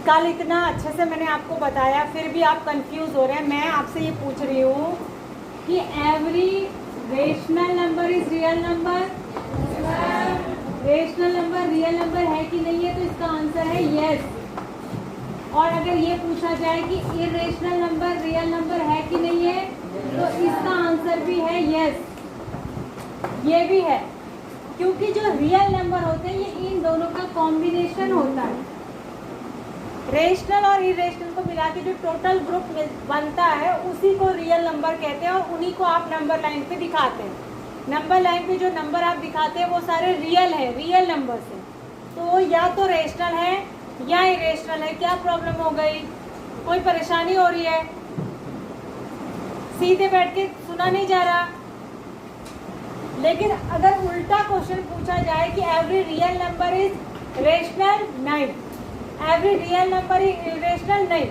कल इतना अच्छे से मैंने आपको बताया, फिर भी आप कंफ्यूज हो रहे हैं। मैं आपसे ये पूछ रही हूँ कि every rational number is real number, rational number real number है कि नहीं है? तो इसका आंसर है यस। और अगर ये पूछा जाए कि इरेशनल नंबर रियल नंबर है कि नहीं है, तो इसका आंसर भी है यस, ये भी है। क्योंकि जो रियल नंबर होते हैं ये इन दोनों का कॉम्बिनेशन होता है। रेशनल और इरेशनल को मिला के जो टोटल ग्रुप बनता है उसी को रियल नंबर कहते हैं, और उन्हीं को आप नंबर लाइन पे दिखाते हैं। नंबर लाइन पे जो नंबर आप दिखाते हैं वो सारे रियल है, रियल नंबर से। तो या तो रेशनल है या इरेशनल है। क्या प्रॉब्लम हो गई? कोई परेशानी हो रही है? सीधे बैठ के सुना नहीं जा रहा? लेकिन अगर उल्टा क्वेश्चन पूछा जाए कि every real number is rational, नहीं। Every real number is irrational, नहीं।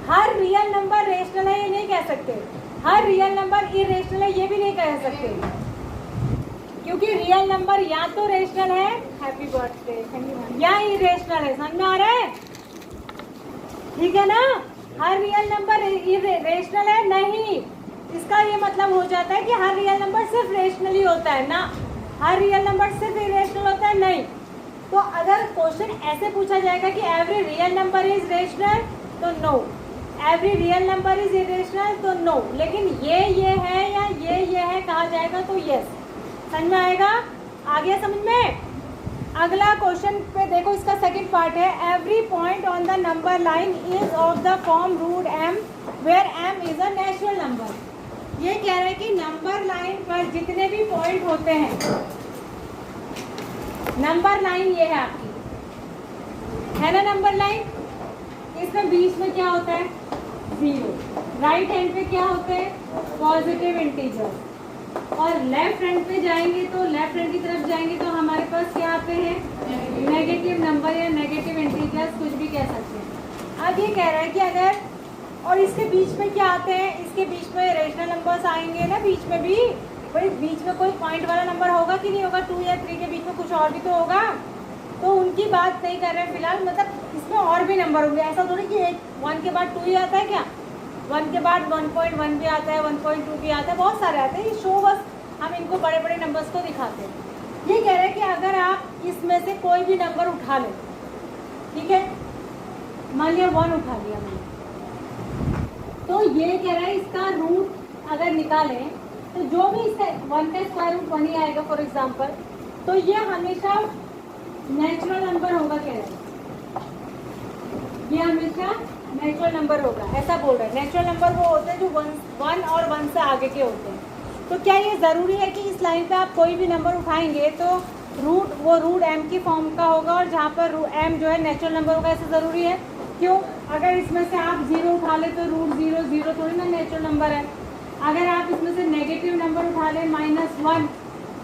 हर रियल नंबर रेशनल है ये नहीं कह सकते, हर रियल नंबर इरेशनल है ये भी नहीं कह सकते, क्योंकि रियल नंबर या तो रेशनल है, हैप्पी बर्थडे, या इरेशनल है। समझ में आ रहा है? ठीक है ना? हर रियल नंबर रेशनल है नहीं, इसका ये मतलब हो जाता है कि हर रियल नंबर सिर्फ रेशनल ही होता है ना, हर रियल नंबर सिर्फ इरेशनल होता है, नहीं। तो अगर क्वेश्चन ऐसे पूछा जाएगा कि every real number is rational, तो no. Every real number is irrational, तो नो। लेकिन ये है या ये है कहा जाएगा तो यस। समझ में आएगा? आ गया समझ में? अगला क्वेश्चन पे देखो, इसका सेकंड पार्ट है every point on the number line is of the form root M where M is a natural number. ये कह रहे हैं कि नंबर लाइन पर जितने भी पॉइंट होते हैं, नंबर लाइन ये है आपकी, है ना नंबर लाइन, इसमें बीच में क्या होता है? जीरो। राइट हैंड पे क्या होते हैं? Positive integer. और लेफ्ट हैंड पे जाएंगे तो लेफ्ट हैंड की तरफ जाएंगे तो हमारे पास क्या आते हैं? नेगेटिव नंबर या नेगेटिव इंटीजर्स, कुछ भी कह सकते हैं। अब ये कह रहा है कि अगर, और इसके बीच में क्या आते हैं? इसके बीच में रेशनल नंबर्स आएंगे ना बीच में भी। भाई बीच में कोई पॉइंट वाला नंबर होगा कि नहीं होगा? 2 या 3 के बीच में कुछ और भी तो होगा। तो उनकी बात नहीं कर रहे हैं फिलहाल, मतलब इसमें और भी नंबर होंगे। ऐसा थोड़ी कि 1 के बाद 2 ही आता है क्या? 1 के बाद 1.1 भी आता है, 1.2 भी आता है, बहुत सारे आते हैं। ये शो बस हम इनको बड़े बड़े नंबर्स को दिखाते हैं। ये कह रहे हैं कि अगर आप इसमें से कोई भी नंबर उठा लें, ठीक है, मान लिया 1 उठा लिया मैंने, तो ये कह रहा है इसका रूट अगर निकालें तो जो भी इसका 1 का स्क्वायर रूट 1 ही आएगा फॉर एग्जाम्पल, तो ये हमेशा नेचुरल नंबर होगा। कह रहे हैं ये हमेशा नेचुरल नंबर होगा, ऐसा बोल रहे हैं। नेचुरल नंबर वो होते हैं जो 1 और 1 से आगे के होते हैं। तो क्या ये ज़रूरी है कि इस लाइन पे आप कोई भी नंबर उठाएंगे तो रूट एम की फॉर्म का होगा, और जहाँ पर एम जो है नेचुरल नंबर होगा, ऐसा ज़रूरी है? क्यों? अगर इसमें से आप 0 उठा ले तो रूट 0 थोड़ी ना नेचुरल नंबर है। अगर आप इसमें से नेगेटिव नंबर उठा लें -1,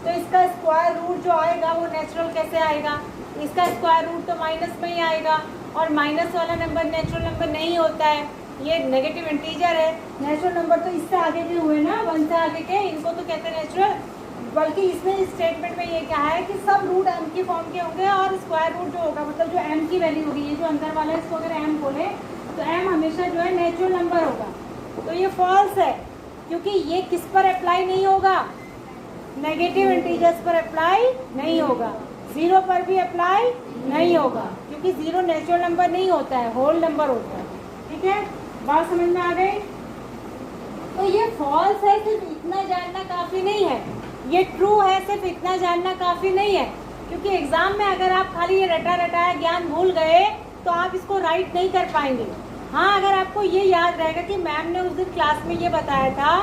तो इसका स्क्वायर रूट जो आएगा वो नेचुरल कैसे आएगा? इसका स्क्वायर रूट तो माइनस में ही आएगा, और माइनस वाला नंबर नेचुरल नंबर नहीं होता है, ये नेगेटिव इंटीजर है। नेचुरल नंबर तो इससे आगे भी हुए ना, 1 से आगे के, इनको तो कहते हैं नेचुरल। बल्कि इसमें इस स्टेटमेंट में ये क्या है कि सब रूट एम की फॉर्म के होंगे, और स्क्वायर रूट जो होगा, मतलब जो एम की वैल्यू होगी, ये जो अंदर वाला है इसको अगर एम बोले तो एम हमेशा जो है नेचुरल नंबर होगा। तो ये फॉल्स है, क्योंकि ये किस पर अप्लाई नहीं होगा? नेगेटिव इंटीजर्स पर अप्लाई नहीं होगा, 0 पर भी अप्लाई नहीं होगा, क्योंकि 0 नेचुरल नंबर नहीं होता है, होल नंबर होता है। ठीक है, बात समझ में आ गई? तो ये फॉल्स है, सिर्फ इतना जानना काफ़ी नहीं है। ये ट्रू है, सिर्फ इतना जानना काफ़ी नहीं है, क्योंकि एग्ज़ाम में अगर आप खाली ये रटाया ज्ञान भूल गए तो आप इसको राइट नहीं कर पाएंगे। हाँ, अगर आपको ये याद रहेगा कि मैम ने उस दिन क्लास में ये बताया था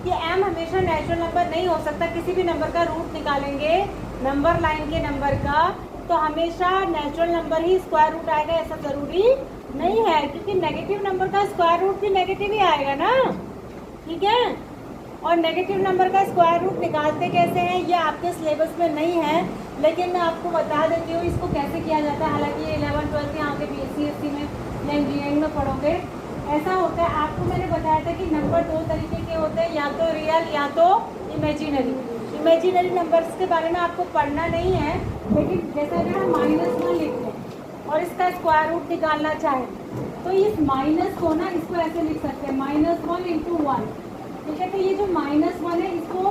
कि एम हमेशा नेचुरल नंबर नहीं हो सकता, किसी भी नंबर का रूट निकालेंगे नंबर लाइन के नंबर का तो हमेशा नेचुरल नंबर ही स्क्वायर रूट आएगा, ऐसा ज़रूरी नहीं है, क्योंकि नेगेटिव नंबर का स्क्वायर रूट भी नेगेटिव ही आएगा ना। ठीक है, और नेगेटिव नंबर का स्क्वायर रूट निकालते कैसे हैं ये आपके सिलेबस में नहीं है, लेकिन मैं आपको बता देती हूँ इसको कैसे किया जाता है। हालांकि ये 11th 12th यहाँ के BSc में या इंजीनियरिंग में पढ़ोगे। ऐसा होता है, आपको मैंने बताया था कि नंबर 2 तरीके के होते हैं, या तो रियल या तो इमेजिनरी। इमेजिनरी नंबर्स के बारे में आपको पढ़ना नहीं है, लेकिन जैसे अगर हम -1 लिखते हैं और इसका स्क्वायर रूट निकालना चाहें तो इस माइनस को ना इसको ऐसे लिख सकते हैं -1 × 1। ठीक है, तो ये जो -1 है इसको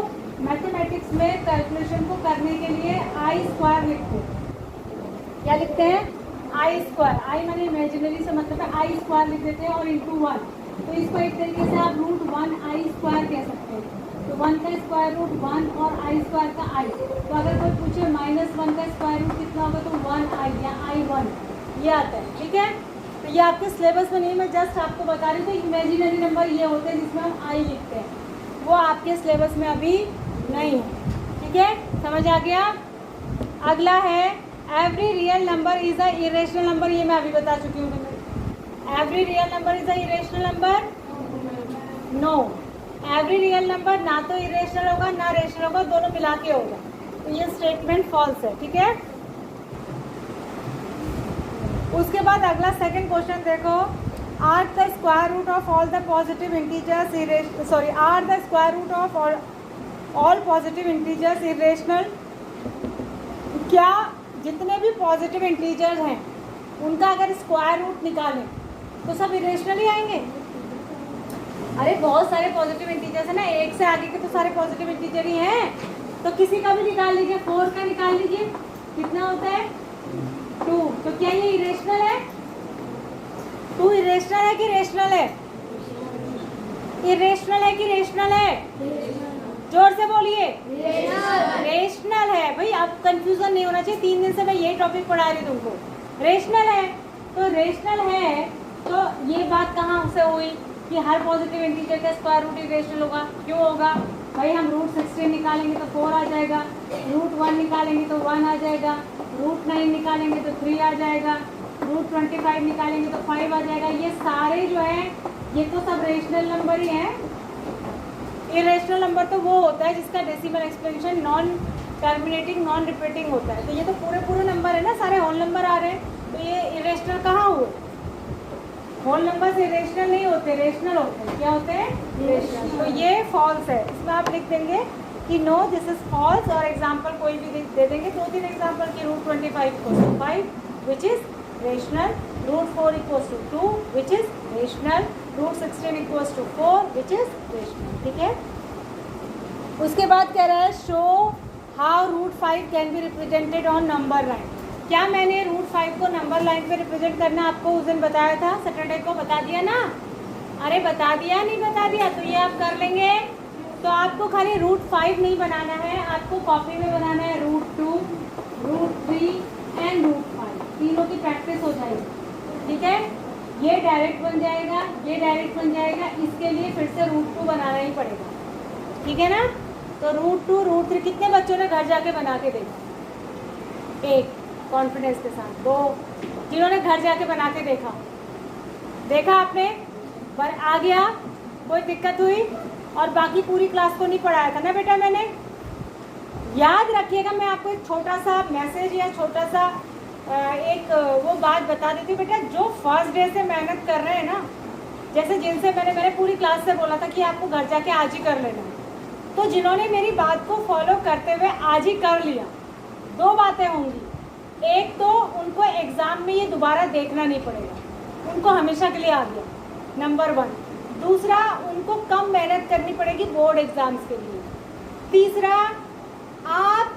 मैथमेटिक्स में कैलकुलेशन को करने के लिए I² लिखते हैं। क्या लिखते हैं? I²। I माने इमेजिनरी से मतलब है I² लिख देते हैं और × 1। तो इसको एक तरीके से आप √1I² कह सकते हैं। तो 1 का स्क्वायर रूट 1 और I² का I। तो अगर कोई पूछे -1 का स्क्वायर रूट कितना होगा तो 1I या I1 ये आता है। ठीक है, तो ये आपके सिलेबस में नहीं, मैं जस्ट आपको बता रही हूँ। तो इमेजिनरी नंबर ये होते हैं जिसमें हम I लिखते हैं, वो आपके सिलेबस में अभी नहीं है। ठीक है, समझ आ गया? अगला है every real number is a irrational number. ये मैं अभी बता चुकी हूँ तुम्हें। Every real number is a irrational number? No, every real number ना तो इरेशनल होगा ना रेशनल होगा, दोनों मिला के होगा। तो ये स्टेटमेंट फॉल्स है। ठीक है, उसके बाद अगला सेकंड क्वेश्चन देखो। Are the square root of all the positive integers are the square root of all positive integers irrational. क्या जितने भी पॉजिटिव इंटीजर्स हैं उनका अगर स्क्वायर रूट निकालें तो सब इरेशनल ही आएंगे? अरे बहुत सारे पॉजिटिव इंटीजर्स है ना, एक से आगे के तो सारे पॉजिटिव इंटीजर ही हैं। तो किसी का भी निकाल लीजिए, 4 का निकाल लीजिए, कितना होता है? 2। तो क्या ये इरेशनल है? 2 इरेशनल है कि रेशनल है? इरेशनल है कि रेशनल है? जोर से बोलिए। रेशनल है भाई, अब कंफ्यूजन नहीं होना चाहिए। 3 दिन से मैं यही टॉपिक पढ़ा रही हूँ तुमको। रेशनल है तो रेशनल है, तो ये बात कहाँ से हुई कि हर पॉजिटिव इंटीजर का स्क्वायर रूट इरेशनल होगा? क्यों होगा भाई? हम √16 निकालेंगे तो 4 आ जाएगा, √1 निकालेंगे तो 1 आ जाएगा, √9 निकालेंगे तो 3 आ जाएगा, √25 निकालेंगे तो 5 आ जाएगा। ये सारे जो है ये तो सब रेशनल नंबर ही हैं। इरेशनल नंबर तो वो होता है जिसका decimal expansion non terminating non repeating होता है। तो ये तो पूरे नंबर है ना, सारे होल नंबर आ रहे हैं, तो ये इरेशनल कहाँ हुए? होल नंबर से इरेशनल नहीं होते, रेशनल होते हैं। क्या होते हैं? रेशनल। तो ये फॉल्स है। इसमें आप लिख देंगे कि नो दिस इज फॉल्स, और एग्जांपल कोई भी दे देंगे, 2-3 एग्जांपल की √25 = 5 which is rational, √4 = 2 which is rational, √16 = 4 which is rational. ठीक है, उसके बाद कह रहा है show how √5 can be represented on number line. क्या मैंने √5 को नंबर लाइन पे रिप्रेजेंट करना आपको उस दिन बताया था? सैटरडे को बता दिया ना? अरे बता दिया नहीं बता दिया? तो ये आप कर लेंगे। तो आपको खाली √5 नहीं बनाना है, आपको कॉपी में बनाना है √2, √3 एंड √5, तीनों की प्रैक्टिस हो जाएगी। ठीक है, ये डायरेक्ट बन जाएगा, ये डायरेक्ट बन जाएगा, इसके लिए फिर से √2 बनाना ही पड़ेगा। ठीक है ना? तो √2, √3 कितने बच्चों ने घर जाके बना के देखा? 1 कॉन्फिडेंस के साथ। 2 जिन्होंने घर जाके बना के देखा आपने, पर आ गया, कोई दिक्कत हुई? और बाकी पूरी क्लास को नहीं पढ़ाया था ना बेटा मैंने? याद रखिएगा, मैं आपको एक छोटा सा मैसेज या छोटा सा एक वो बात बता देती हूँ बेटा। जो फर्स्ट डे से मेहनत कर रहे हैं ना, जैसे जिनसे मैंने पूरी क्लास से बोला था कि आपको घर जाके आज ही कर लेना, तो जिन्होंने मेरी बात को फॉलो करते हुए आज ही कर लिया, 2 बातें होंगी। एक तो उनको एग्ज़ाम में ये दोबारा देखना नहीं पड़ेगा, उनको हमेशा के लिए आ गया, नंबर 1। दूसरा, उनको कम मेहनत करनी पड़ेगी बोर्ड एग्ज़ाम्स के लिए। तीसरा, आप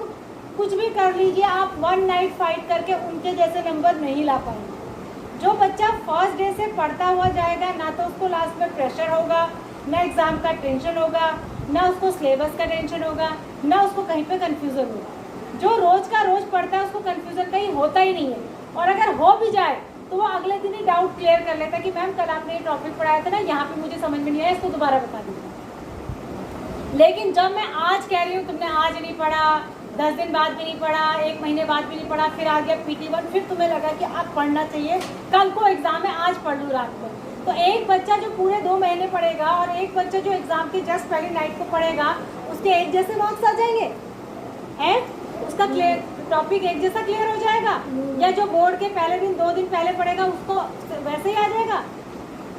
कुछ भी कर लीजिए, आप 1 नाइट फाइट करके उनके जैसे नंबर नहीं ला पाएंगे। जो बच्चा फर्स्ट डे से पढ़ता हुआ जाएगा, ना तो उसको लास्ट में प्रेशर होगा, ना एग्ज़ाम का टेंशन होगा, ना उसको सिलेबस का टेंशन होगा, ना उसको कहीं पे कन्फ्यूज़न होगा। जो रोज़ का रोज़ पढ़ता है उसको कन्फ्यूज़न कहीं होता ही नहीं है, और अगर हो भी जाए तो वो अगले दिन ही डाउट क्लियर कर लेता है कि मैम कल आपने ये टॉपिक पढ़ाया था ना, यहाँ पे मुझे समझ में नहीं आया, इसको दोबारा बता दीजिए। लेकिन जब मैं आज कह रही हूँ तुमने आज नहीं पढ़ा, 10 दिन बाद भी नहीं पढ़ा, 1 महीने बाद भी नहीं पढ़ा, फिर आ गया PT1, फिर तुम्हें लगा कि अब पढ़ना चाहिए, कल को एग्ज़ाम है आज पढ़ लूँ रात को, तो एक बच्चा जो पूरे 2 महीने पढ़ेगा और एक बच्चा जो एग्ज़ाम के जस्ट पहले नाइट को पढ़ेगा, उसके एक जैसे मार्क्स आ जाएंगे हैं? उसका क्लियर टॉपिक एक जैसा क्लियर हो जाएगा? या जो बोर्ड के पहले दिन 2 दिन पहले पढ़ेगा उसको वैसे ही आ जाएगा?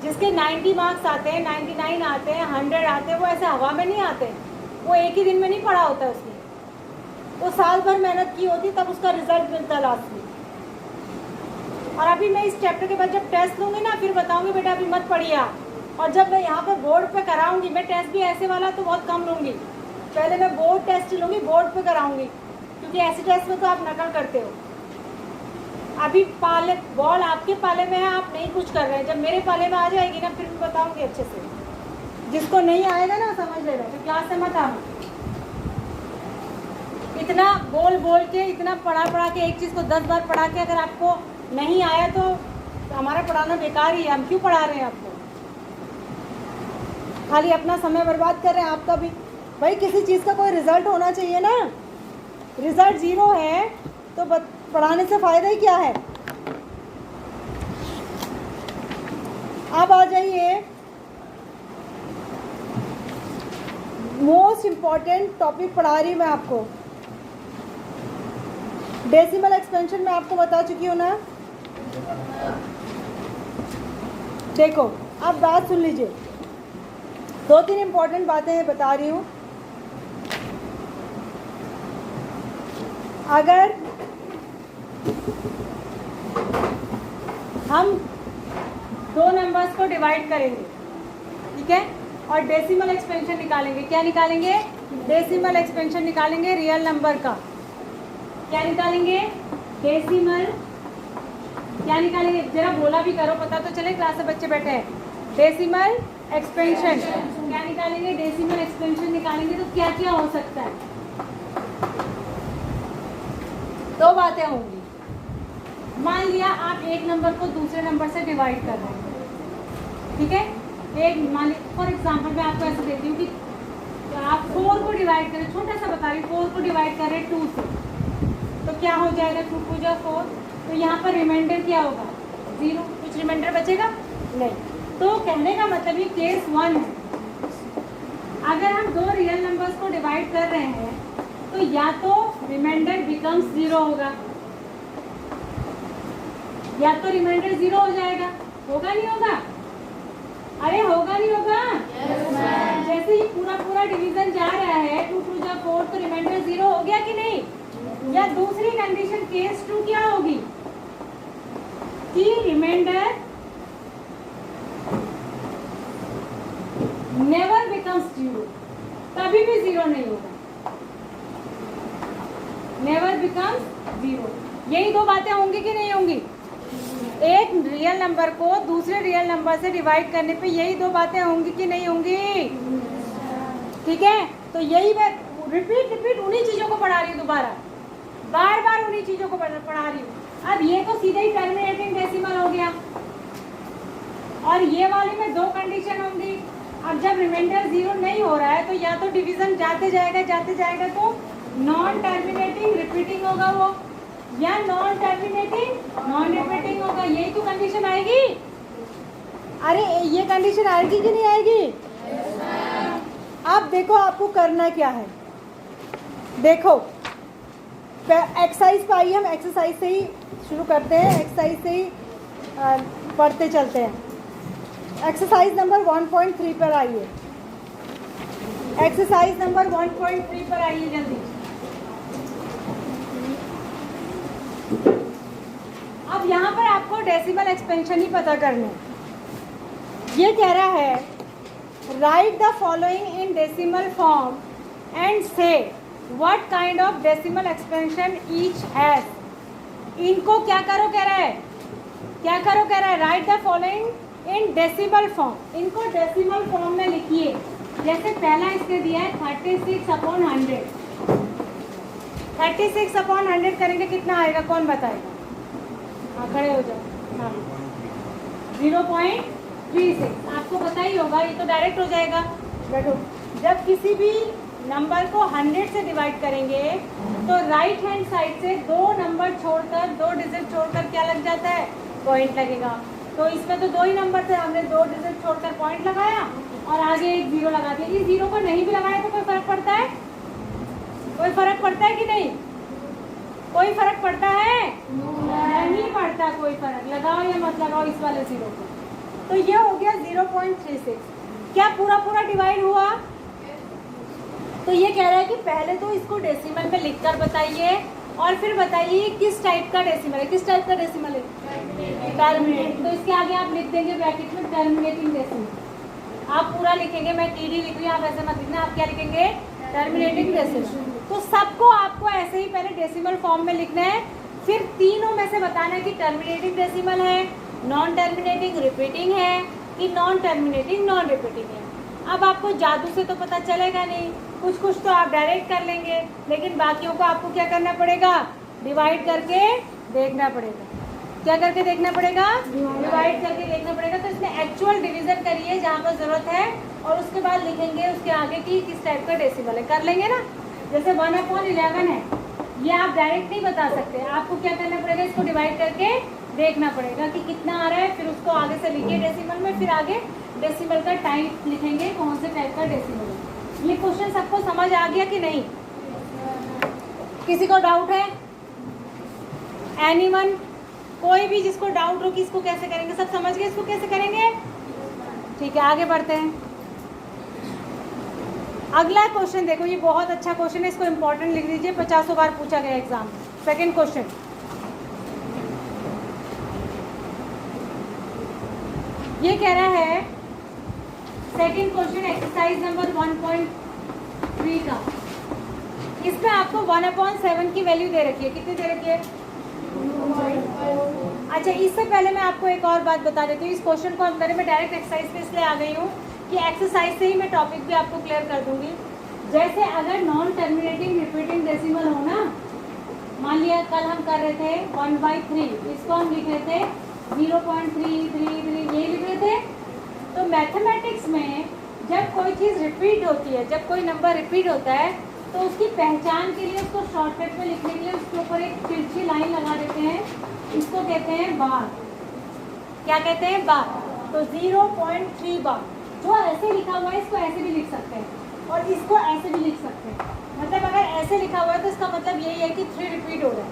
जिसके 90 मार्क्स आते हैं, 99 आते हैं, 100 आते हैं, वो ऐसे हवा में नहीं आते, वो एक ही दिन में नहीं पढ़ा होता उसने, वो साल भर मेहनत की होती तब उसका रिजल्ट मिलता लास्ट में। और अभी मैं इस चैप्टर के बाद जब टेस्ट लूँगी ना फिर बताऊँगी बेटा अभी मत पढ़िए आप। और जब मैं यहाँ पर बोर्ड पे कराऊँगी, मैं टेस्ट भी ऐसे वाला तो बहुत कम लूँगी, पहले मैं बोर्ड टेस्ट लूँगी, बोर्ड पे कराऊँगी, क्योंकि ऐसे टेस्ट में तो आप नकल करते हो। अभी पाले बॉल आपके पाले में है, आप नहीं कुछ कर रहे हैं, जब मेरे पाले में आ जाएगी ना फिर मैं बताऊँगी अच्छे से। जिसको नहीं आएगा ना समझ लेगा, तो क्लास से मत आना। इतना बोल बोल के, इतना पढ़ा के, एक चीज़ को 10 बार पढ़ा के अगर आपको नहीं आया तो हमारा पढ़ाना बेकार ही है। हम क्यों पढ़ा रहे हैं आपको? खाली अपना समय बर्बाद कर रहे हैं आपका भी। भाई किसी चीज़ का कोई रिजल्ट होना चाहिए ना। रिजल्ट 0 है तो पढ़ाने से फ़ायदा ही क्या है। अब आ जाइए मोस्ट इम्पॉर्टेंट टॉपिक पढ़ा रही हूँ मैं आपको। डेसिमल एक्सपेंशन में आपको बता चुकी हूँ ना। देखो अब बात सुन लीजिए, 2-3 इम्पॉर्टेंट बातें बता रही हूँ। अगर हम 2 नंबर्स को डिवाइड करेंगे, ठीक है, और डेसिमल एक्सपेंशन निकालेंगे, क्या निकालेंगे? डेसिमल एक्सपेंशन निकालेंगे रियल नंबर का। क्या निकालेंगे? डेसिमल। क्या निकालेंगे? जरा बोला भी करो, पता तो चले, क्लास में बच्चे बैठे हैं। डेसिमल एक्सपेंशन क्या निकालेंगे? डेसिमल एक्सपेंशन निकालेंगे तो क्या क्या हो सकता है? 2 बातें होंगी। मान लिया आप एक नंबर को दूसरे नंबर से डिवाइड कर रहे हैं, ठीक है। एक मान लीजिए फॉर एग्जाम्पल मैं आपको ऐसे देती हूँ कि आप 4 को डिवाइड करें, छोटा सा बता रही हूँ, 4 को डिवाइड कर रहे हैं 2 से, तो क्या हो जाएगा? 2 2 जा 4, तो यहाँ पर रिमाइंडर क्या होगा? 0। कुछ रिमाइंडर बचेगा नहीं। तो कहने का मतलब ये केस 1 है। अगर हम 2 रियल नंबर्स को डिवाइड कर रहे हैं तो या तो रिमाइंडर बिकम्स 0 होगा, या तो रिमाइंडर 0 हो जाएगा। होगा नहीं होगा? अरे होगा नहीं होगा? yes, जैसे ही पूरा डिवीजन जा रहा है 2 2 जा 4, तो रिमाइंडर 0 हो गया कि नहीं? या दूसरी कंडीशन केस 2 क्या होगी कि रिमाइंडर नेवर बिकम्स 0, कभी भी 0 नहीं होगा, नेवर बिकम्स 0। यही 2 बातें होंगी कि नहीं होंगी? एक रियल नंबर को दूसरे रियल नंबर से डिवाइड करने पे यही 2 बातें होंगी कि नहीं होंगी? ठीक है, तो यही मैं रिपीट उन्हीं चीज़ों को पढ़ा रही हूँ, दोबारा बार बार उन्हीं चीज़ों को पढ़ा रही हूँ। अब ये तो सीधे ही टर्मिनेटिंग डेसिमल हो गया, और ये वाली में 2 कंडीशन होंगी। अब जब रिमाइंडर 0 नहीं हो रहा है तो या तो डिवीजन जाते जाएगा तो नॉन टर्मिनेटिंग रिपीटिंग होगा वो, या नॉन टर्मिनेटिंग नॉन रिपीटिंग होगा। यही तो कंडीशन आएगी। अरे ये कंडीशन आएगी कि नहीं आएगी? अब देखो आपको करना क्या है। देखो एक्सरसाइज पाई, हम एक्सरसाइज से ही शुरू करते हैं, एक्सरसाइज से ही पढ़ते चलते हैं। एक्सरसाइज नंबर 1.3 पर आइए। एक्सरसाइज नंबर 1.3 पर आइए जल्दी। अब यहाँ पर आपको डेसिमल एक्सपेंशन ही पता करना है। ये कह रहा है write the following in decimal form and say what kind of decimal expansion each has. इनको क्या करो कह रहा है, क्या करो कह रहा है? Write the following in decimal form. इनको डेसिमल फॉर्म में लिखिए। जैसे पहला इसने दिया है 36/100। 36/100 करेंगे कितना आएगा, कौन बताएगा? हाँ खड़े हो जाओ। हाँ 0.36 आपको पता ही होगा, ये तो डायरेक्ट हो जाएगा। बैठो। जब किसी भी नंबर को 100 से डिवाइड करेंगे तो राइट हैंड साइड से 2 नंबर छोड़कर, 2 डिजिट छोड़कर क्या लग जाता है? पॉइंट लगेगा। तो इसमें तो 2 ही नंबर थे, हमने 2 डिजिट छोड़कर पॉइंट लगाया और आगे एक 0 लगा दिया। इस 0 को नहीं भी लगाया तो कोई फर्क पड़ता है? कोई फर्क पड़ता है कि नहीं? कोई फर्क पड़ता है? नहीं पड़ता कोई फर्क। लगाओ या मत लगाओ इस वाले 0 को। तो ये हो गया 0.36। क्या पूरा डिवाइड हुआ? तो ये कह रहा है कि पहले तो इसको डेसिमल में लिखकर बताइए और फिर बताइए किस टाइप का डेसिमल है, किस टाइप का डेसिमल है, टर्मिनेटिंग। तो इसके आगे आप लिख देंगे ब्रैकेट में टर्मिनेटिंग डेसिमल। आप पूरा लिखेंगे, मैं टीडी लिख रही हूँ, आप ऐसे मत लिखना, आप क्या लिखेंगे, टर्मिनेटिंग डेसिमल। तो सबको आपको ऐसे ही पहले डेसिमल फॉर्म में लिखना है, फिर तीनों में से बताना है कि टर्मिनेटिंग डेसिमल है, नॉन टर्मिनेटिंग रिपीटिंग है कि नॉन टर्मिनेटिंग नॉन रिपीटिंग है। अब आपको जादू से तो पता चलेगा नहीं, कुछ कुछ तो आप डायरेक्ट कर लेंगे, लेकिन बाकियों को आपको क्या करना पड़ेगा, डिवाइड करके देखना पड़ेगा। क्या करके देखना पड़ेगा, डिवाइड करके देखना पड़ेगा। तो इसमें एक्चुअल डिवीजन करिए जहाँ पर जरूरत है, और उसके बाद लिखेंगे उसके आगे की किस टाइप का डेसिमल है। कर लेंगे ना, जैसे 1/11 है, ये आप डायरेक्ट नहीं बता सकते, आपको क्या करना पड़ेगा, इसको डिवाइड करके देखना पड़ेगा कि कितना आ रहा है, फिर उसको आगे से लिखिए डेसिमल में, फिर आगे डेसिमल का टाइप लिखेंगे, कौन से टाइप का डेसिमल है। ये क्वेश्चन सबको समझ आ गया कि नहीं, किसी को डाउट है, एनीवन, कोई भी जिसको डाउट हो कि इसको कैसे करेंगे, सब समझ गए इसको कैसे करेंगे, ठीक है आगे बढ़ते हैं। अगला क्वेश्चन देखो, ये बहुत अच्छा क्वेश्चन है, इसको इंपॉर्टेंट लिख दीजिए, 50 बार पूछा गया एग्जाम। सेकंड क्वेश्चन, ये कह रहा है सेकंड क्वेश्चन एक्सरसाइज नंबर 1.3 का, इसमें आपको 1/7 की वैल्यू दे रखी है, कितनी दे रखी है, अच्छा इससे पहले मैं आपको एक और बात बता देती हूँ, इस क्वेश्चन को हम करें, मैं डायरेक्ट एक्सरसाइज पे इसलिए आ गई हूँ कि एक्सरसाइज से ही मैं टॉपिक भी आपको क्लियर कर दूंगी। जैसे अगर नॉन टर्मिनेटिंग रिपीटिंग डेसिमल हो ना, मान लिया कल हम कर रहे थे 1/3, इसको हम लिख रहे थे 0.333, ये लिख रहे थे। तो मैथमेटिक्स में जब कोई चीज़ रिपीट होती है, जब कोई नंबर रिपीट होता है, तो उसकी पहचान के लिए, उसको शॉर्टकट में लिखने के लिए उसके ऊपर एक तिरछी लाइन लगा देते हैं, इसको कहते हैं बार। क्या कहते हैं, बार। तो 0.3 बार, जो ऐसे लिखा हुआ है इसको ऐसे भी लिख सकते हैं, और इसको ऐसे भी लिख सकते हैं। मतलब अगर ऐसे लिखा हुआ है तो इसका मतलब यही है कि 3 रिपीट हो रहा है।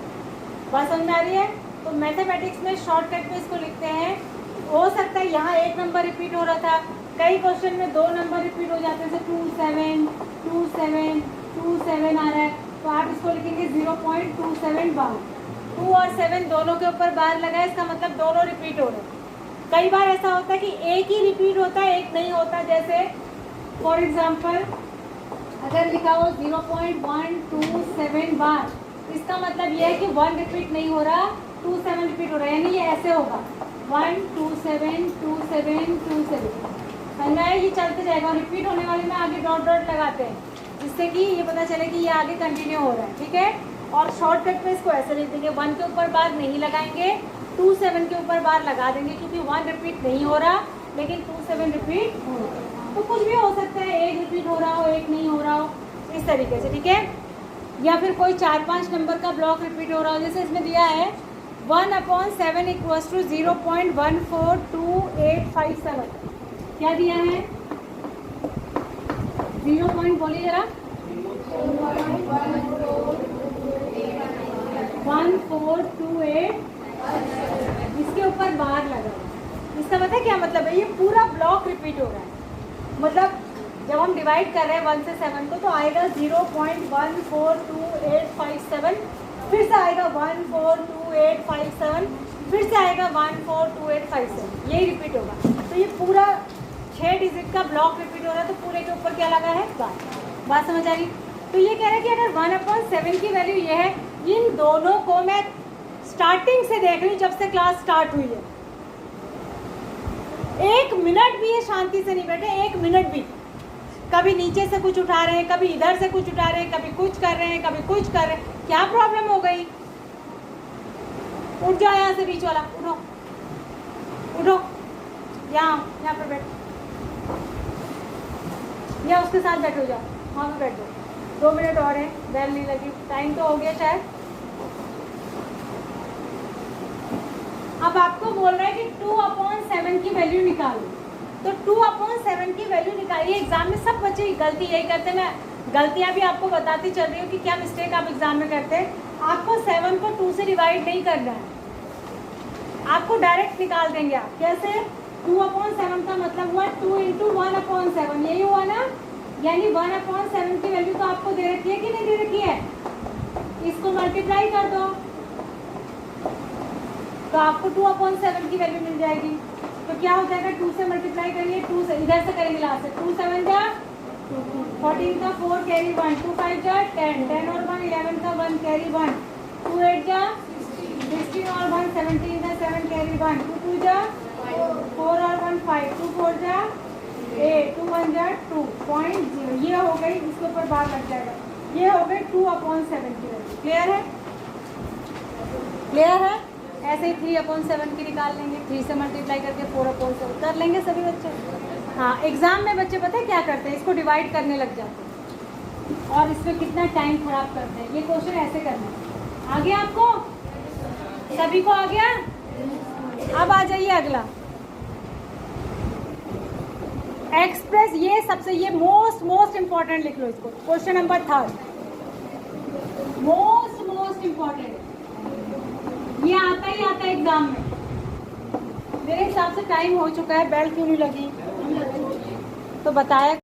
बात समझ में आ रही है। तो मैथमेटिक्स में शॉर्टकट में इसको लिखते हैं। हो सकता है यहाँ एक नंबर रिपीट हो रहा था, कई क्वेश्चन में 2 नंबर रिपीट हो जाते हैं, जैसे 27 27 27 आ रहा है, तो आप इसको लिखेंगे 0.27 बार। 2 और 7 दोनों के ऊपर बार लगा है, इसका मतलब दोनों रिपीट हो रहे हैं। कई बार ऐसा होता है कि एक ही रिपीट होता है, एक नहीं होता। जैसे फॉर एग्जांपल अगर लिखा हो 0.127 बार, इसका मतलब ये है कि 1 रिपीट नहीं हो रहा, 27 रिपीट हो रहा है, यानी ये ऐसे होगा 1 2 7 2 7 2 7, समझ आया। ये चलते जाएगा, और रिपीट होने वाले में आगे डॉट डॉट लगाते हैं, जिससे कि ये पता चले कि ये आगे कंटिन्यू हो रहा है, ठीक है। और शॉर्टकट में इसको ऐसे लिख देंगे, 1 के ऊपर बार नहीं लगाएंगे, 27 के ऊपर बार लगा देंगे, क्योंकि 1 रिपीट नहीं हो रहा, लेकिन 27 रिपीट हो रहा है। तो कुछ भी हो सकता है, एक रिपीट हो रहा हो, एक नहीं हो रहा हो, इस तरीके से, ठीक है। या फिर कोई 4-5 नंबर का ब्लॉक रिपीट हो रहा हो, जैसे इसमें दिया है 1/7 = 0.142857। क्या दिया है, 0 पॉइंट बोलिए जरा, 1428, इसके ऊपर बार लगा। इसका पता है क्या मतलब है, ये पूरा ब्लॉक रिपीट हो रहा है। मतलब जब हम डिवाइड कर रहे हैं 1 से 7 को, तो आएगा 0.142857, फिर से आएगा 142857, फिर से आएगा 142857, यही रिपीट होगा। तो ये पूरा 6 डिजिट का ब्लॉक रिपीट हो रहा है, तो पूरे के ऊपर क्या लगा है, बात समझ आ रही। तो ये कह रहा है कि अगर 1/7 की वैल्यू ये है, इन दोनों को मैं स्टार्टिंग से देख रही हूँ, जब से क्लास स्टार्ट हुई है, 1 मिनट भी ये शांति से नहीं बैठे, 1 मिनट भी। कभी नीचे से कुछ उठा रहे हैं, कभी इधर से कुछ उठा रहे हैं, कभी कुछ कर रहे हैं, कभी कुछ कर रहे हैं। क्या प्रॉब्लम हो गई, उठ जाओ यहाँ से, बीच वाला उठो, उठो, यहाँ पर बैठो, या उसके साथ बैठो, जाओ वहाँ पे बैठ जाओ। 2 मिनट और है, बेल नहीं लगी, टाइम तो हो गया शायद। अब आपको बोल रहा है कि 2/7 की वैल्यू निकालो, तो 2/7 की वैल्यू निकालिए। एग्जाम में सब बच्चे गलती यही करते हैं, मैं गलतियां भी आपको बताती चल रही हूँ कि क्या मिस्टेक आप एग्जाम में करते हैं। आपको 7 को 2 से डिवाइड नहीं करना है, आपको डायरेक्ट निकाल देंगे आप। कैसे, 2/7 का मतलब हुआ 2 × 1/7, यही हुआ ना। यानी 1/7 की वैल्यू तो आपको दे रखी है कि नहीं दे रखी है, इसको मल्टीप्लाई कर दो तो आपको 2/7 की वैल्यू मिल जाएगी। तो क्या हो जाएगा, 2 से मल्टीप्लाई करिए, 2 से इधर से करेंगे लास्ट से, 2 7 जा 14 का 4 कैरी 1, 2 5 जा 10, 10 और 1 11 का 1 कैरी 1, 2 8 जा 16 और 1 17 का 7 कैरी 1, 2 2 जा 4 और 1 5, 2 4 जा 8, 2 1 जा 2.0। ये हो गई, इसके ऊपर बार लग जाएगा। ये हो गई 2/7 की वैल्यू। क्लियर है? क्लियर है? ऐसे ही 3/7 की निकाल लेंगे, 3 से मल्टीप्लाई करके 4/7 कर लेंगे सभी बच्चे। हाँ, एग्जाम में बच्चे पता है क्या करते हैं, इसको डिवाइड करने लग जाते हैं और इसमें कितना टाइम खराब करते हैं। ये क्वेश्चन ऐसे करना है। आ गया आपको? सभी को आ गया? अब आ जाइए अगला, एक्सप्रेस। ये सबसे, ये मोस्ट इंपॉर्टेंट लिख लो इसको, क्वेश्चन नंबर 3, मोस्ट इंपॉर्टेंट। ये आता ही आता है एग्जाम में। मेरे हिसाब से टाइम हो चुका है, बेल क्यों नहीं लगी तो बताया।